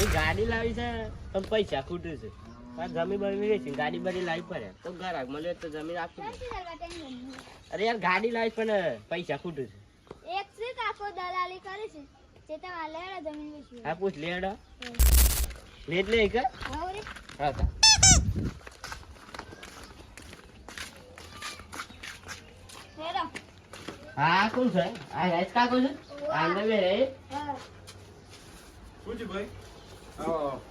ગાડી લાવી છે પણ પૈસા ખૂટે છે. જમીન બમી વેચી ગાડી બધી લાવી પડે તો ગ્રાહક મળે તો જમીન આપી દે. અરે યાર ગાડી લાવી પણ પૈસા ખૂટે છે. એક છે કાકો દલાલી કરે છે તે તો લેડા જમીન વેચી. હા પૂછ લેડો લેટ લે કે હા રે હા તા લેડો. હા કોણ છે આ રાઈસ કાકો છે આ નવે રે હા પૂછ ભાઈ આવો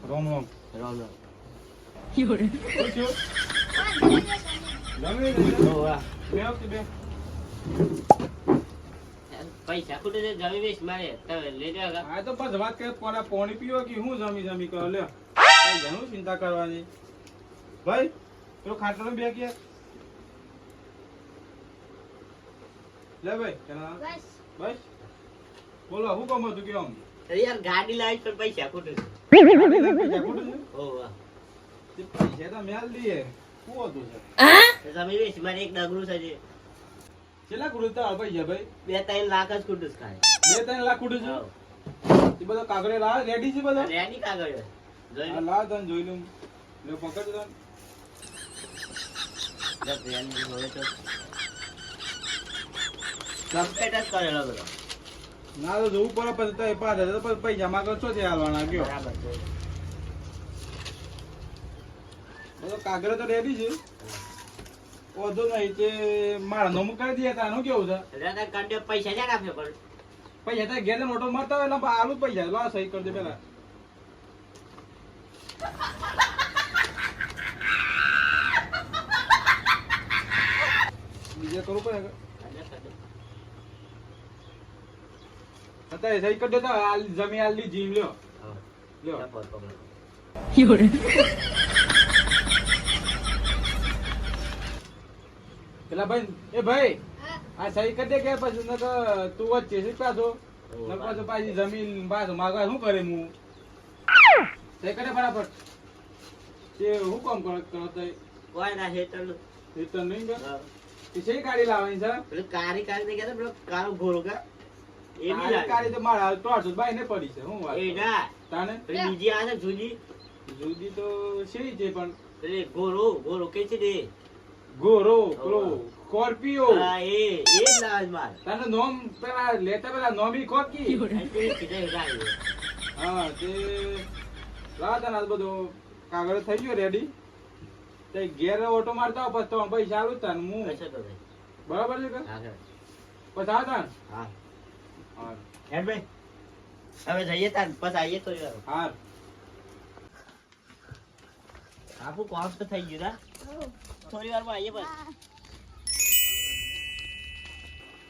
રોમ રોમ રામ રામ પૂછ્યું જમી ઓ વાહ બે વખતે બે પૈસા ખૂટે છે જમીન વેચ મારે તમે લઈ જાવ આ તો બસ વાત કરે કોના પાણી પીવો કે હું જમી જમી કરો લે ઘણું ચિંતા કરવાની ભાઈ પેલો ખાટલો બે કે લે ભાઈ ચલા બસ બસ બોલો હું કામ હતું કેમ અરે યાર ગાડી લાવી પણ પૈસા ખૂટે છે. પૈસા ખોટું છે ઓ વાહ તે પૈસા તો મેલ દઈએ શું હતું છે જમીન વેચ મારે એક ડગરું છે જે કેટલા ખોટું તાર પૈસા ભાઈ 2-3 લાખ જ ખૂટે છે ખાલી. 2-3 લાખ ખોટું છે એ બધો કાગળે લાવ રેડી છે બધા રેડી કાગળ જોઈ આ લાવ તને જોઈ લઉં લે પકડ તને જબ રેડી હોય તો કમ્પ્લીટ જ કરેલો બધો ના તો જોવું પડે પછી તો એ પાછા તો પછી પૈસા માંગો છો છે હાલવાના કયો બરાબર છે. બધો કાગળ તો રેડી છે ઓધો નહીં તે મારા નોમ કરી દે તાનું કેવું છે એટલે કંડે પૈસા જ્યાં આપે પણ પૈસા તો ઘેર મોટો મારતા હોય એટલે આલુ પૈસા લો સહી કરી દે પેલા બીજે કરવું પડે અત્યારે સહી કરી દેતા જમી આલી જીમ લ્યો લ્યો પેલા ભાઈ એ ભાઈ હા આ સહી કરી દે કે પછી નકર તું વચ્ચે છે પાછો નકર પાછો પાછી જમીન પાછો માગવા શું કરે હું સહી કરે બરાબર તે હું કામ કરો તો કોઈ ના હેતર એ તો નહીં કર એ છે ગાડી લાવવાની છે પેલું કારી કારી ને કહેતા પેલો કાળો ઘોડો કે એ બી ગાડી લાગે તો મારા તો બાઈ ને પડી છે હું વાત એ ના તાને પેલી બીજી આ છે જુદી જુદી તો છે છે પણ પેલી ઘોડો કે છે દે ગોરો પેલો સ્કોર્પિયો હા એ જ લાવે માર તાનું નોમ પેલા લેતા પેલા નોમી કોકી હા તે લાતા ના બધું કાગળ થઈ ગયો રેડી તે ઘેર ઓટો મારતા પછી તો પૈસા આલું તાન હું બરાબર છે કે પછી આવતા હા હા હેડ ભાઈ હવે જઈએ તાર પછી આવીએ તો હાર આપું કોમ તો થઈ ગયું ના થોડી વારમાં આવીએ બસ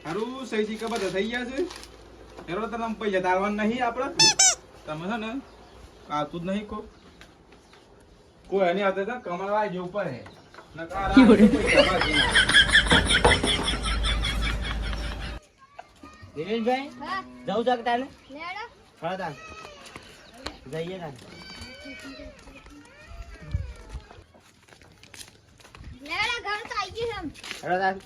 હારું સહી સિક્કા બધા થઈ ગયા છે એનો તમે પૈસા તારવાના નહીં આપડે તમે છે ને આવતું જ નહીં કોઈ એની આવતા હતા કમળવા જેવું પડે દિનેશભાઈ હા જવું છે તારે લેડો. હા તાર જઈએ તાર લેડો ઘર તો આવી ગયું હા તાર છે.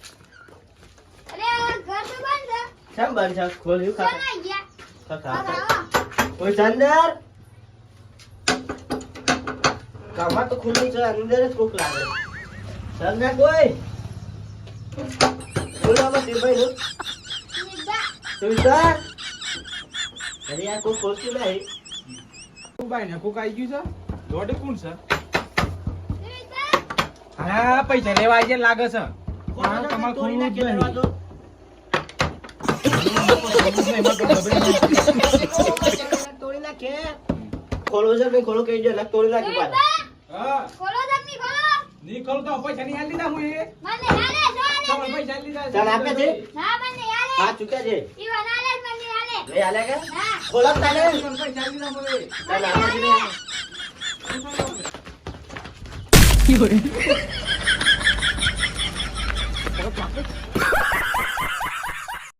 અરે ઘર તો બંધ છે. કેમ બંધ છે ખોલ્યું કોણ ખાતા આવી ગયા? ખાતા આવો. કોઈ છે અંદર કમર તો ખુલ્લી છે અંદર જ કોક લાગે છે અંદર કોઈ બોલવામાં ભાઈ નું નિભા. સુવિધા અરે યાર કોઈ ખોલતું નહીં ભાઈ ને કોક આવી ગયું છે દોડે કોણ છે નિભા. હા પૈસા લેવા આવી લાગે છે તમારે તોડી નાખી ખોલવું જ દરવાજો તોડી નાખે ખોલો છે ભાઈ ખોલો કહી દે એટલે તોડી નાખી પાછા નિભા. હા ખોલો જલ્દી ખોલો. નહીં ખોલો તો પૈસા નહીં આલી દીધા હું એ મને હાલે જો હાલે. તમારે પૈસા આલી દીધા ચાલ આપે છે ના મને હાલે. હા ચૂક્યા છે ઈવન હાલે મને હાલે. લઈ આલે કે હા. ખોલો જ તાને પૈસા આલી દીધા મને ચાલ આપે છે ને.